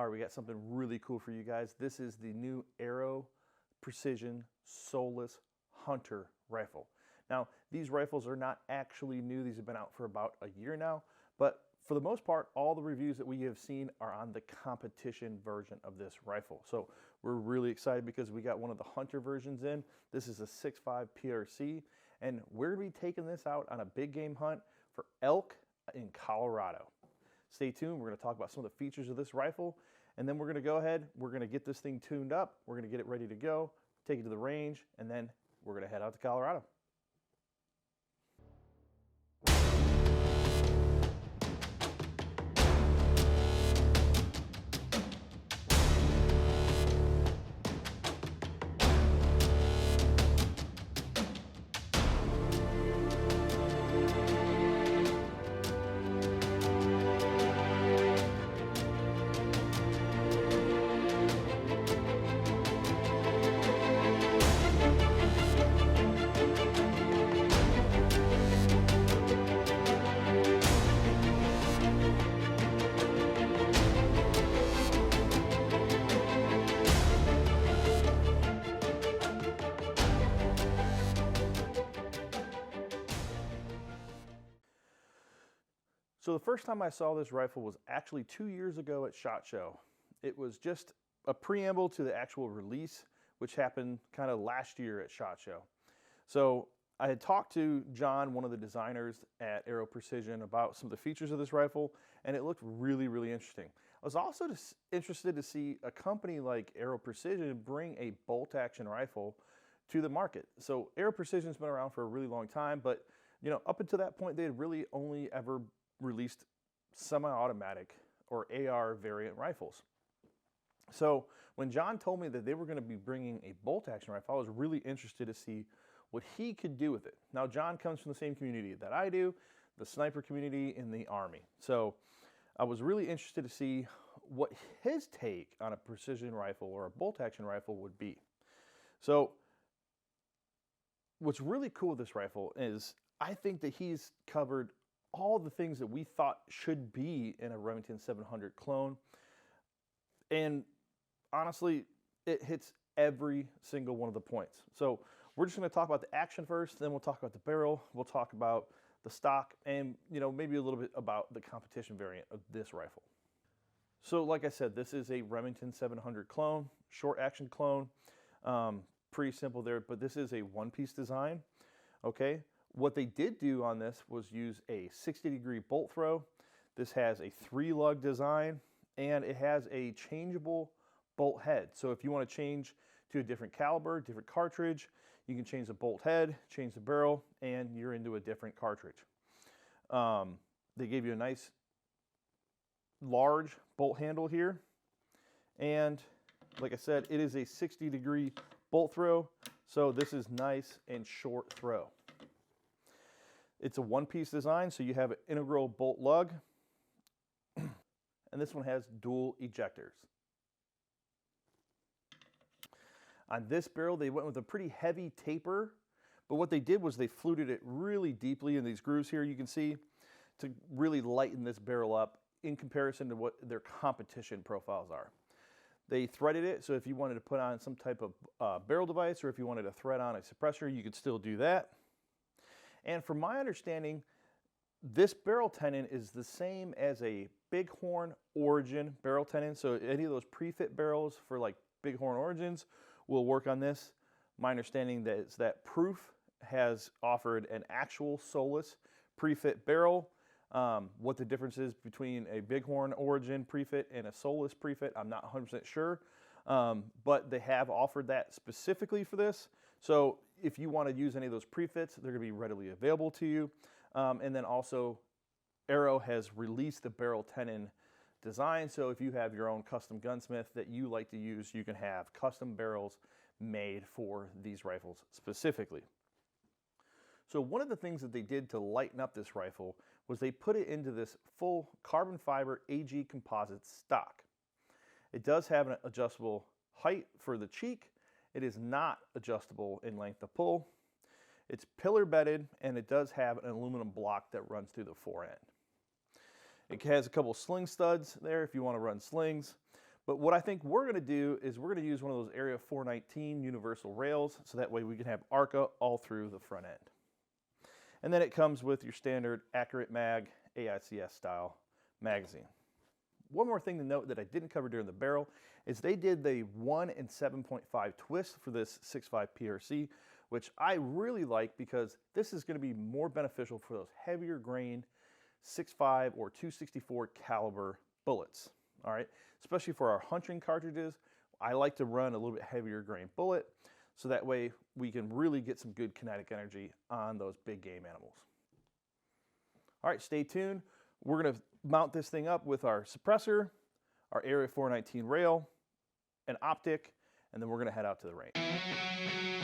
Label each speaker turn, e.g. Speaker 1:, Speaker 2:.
Speaker 1: All right, we got something really cool for you guys. This is the new Aero Precision Solus Hunter rifle. Now, these rifles are not actually new. These have been out for about a year now, but for the most part, all the reviews that we have seen are on the competition version of this rifle. So we're really excited because we got one of the Hunter versions in. This is a 6.5 PRC, and we're gonna be taking this out on a big game hunt for elk in Colorado. Stay tuned. We're going to talk about some of the features of this rifle, and then we're going to go ahead, we're going to get this thing tuned up, we're going to get it ready to go, take it to the range, and then we're going to head out to Colorado. So the first time I saw this rifle was actually 2 years ago at SHOT Show. It was just a preamble to the actual release, which happened kind of last year at SHOT Show. So I had talked to John, one of the designers at Aero Precision, about some of the features of this rifle, and it looked really, really interesting. I was also interested to see a company like Aero Precision bring a bolt action rifle to the market. So Aero Precision's been around for a really long time, but up until that point, they had really only ever released semi-automatic or AR variant rifles. So when John told me that they were going to be bringing a bolt action rifle, I was really interested to see what he could do with it. Now, John comes from the same community that I do, the sniper community in the Army. So I was really interested to see what his take on a precision rifle or a bolt action rifle would be. So what's really cool with this rifle is I think that he's covered all the things that we thought should be in a Remington 700 clone. And honestly, it hits every single one of the points. So we're just going to talk about the action first, then we'll talk about the barrel, we'll talk about the stock, and maybe a little bit about the competition variant of this rifle. So like I said, this is a Remington 700 clone, short action clone. Pretty simple there, but this is a one-piece design, okay? What they did do on this was use a 60-degree bolt throw. This has a 3-lug design, and it has a changeable bolt head. So if you want to change to a different caliber, different cartridge, you can change the bolt head, change the barrel, and you're into a different cartridge. They gave you a nice large bolt handle here, and like I said, it is a 60-degree bolt throw, so this is nice and short throw. It's a one-piece design, so you have an integral bolt lug, and this one has dual ejectors. On this barrel, they went with a pretty heavy taper, but what they did was they fluted it really deeply in these grooves here, you can see, to really lighten this barrel up in comparison to what their competition profiles are. They threaded it, so if you wanted to put on some type of barrel device, or if you wanted to thread on a suppressor, you could still do that. And from my understanding, this barrel tenon is the same as a Bighorn Origin barrel tenon. So any of those pre-fit barrels for like Bighorn Origins will work on this. My understanding is that Proof has offered an actual Solus pre-fit barrel. What the difference is between a Bighorn Origin pre-fit and a Solus pre-fit, I'm not 100% sure. But they have offered that specifically for this. So if you want to use any of those prefits, they're going to be readily available to you. And then also, Aero has released the barrel tenon design. So if you have your own custom gunsmith that you like to use, you can have custom barrels made for these rifles specifically. So one of the things that they did to lighten up this rifle was they put it into this full carbon fiber AG composite stock. It does have an adjustable height for the cheek. It is not adjustable in length of pull. It's pillar bedded, and it does have an aluminum block that runs through the fore end. It has a couple sling studs there if you want to run slings, But what I think we're gonna do is we're gonna use one of those Area 419 universal rails, so that way we can have ARCA all through the front end. And then it comes with your standard Accurate Mag AICS style magazine. One more thing to note that I didn't cover during the barrel is they did the 1 and 7.5 twist for this 6.5 PRC, which I really like because this is going to be more beneficial for those heavier grain 6.5 or 264 caliber bullets. All right, especially for our hunting cartridges, I like to run a little bit heavier grain bullet, so that way we can really get some good kinetic energy on those big game animals. All right, stay tuned. We're going to mount this thing up with our suppressor, our Area 419 rail, an optic, and then we're going to head out to the range.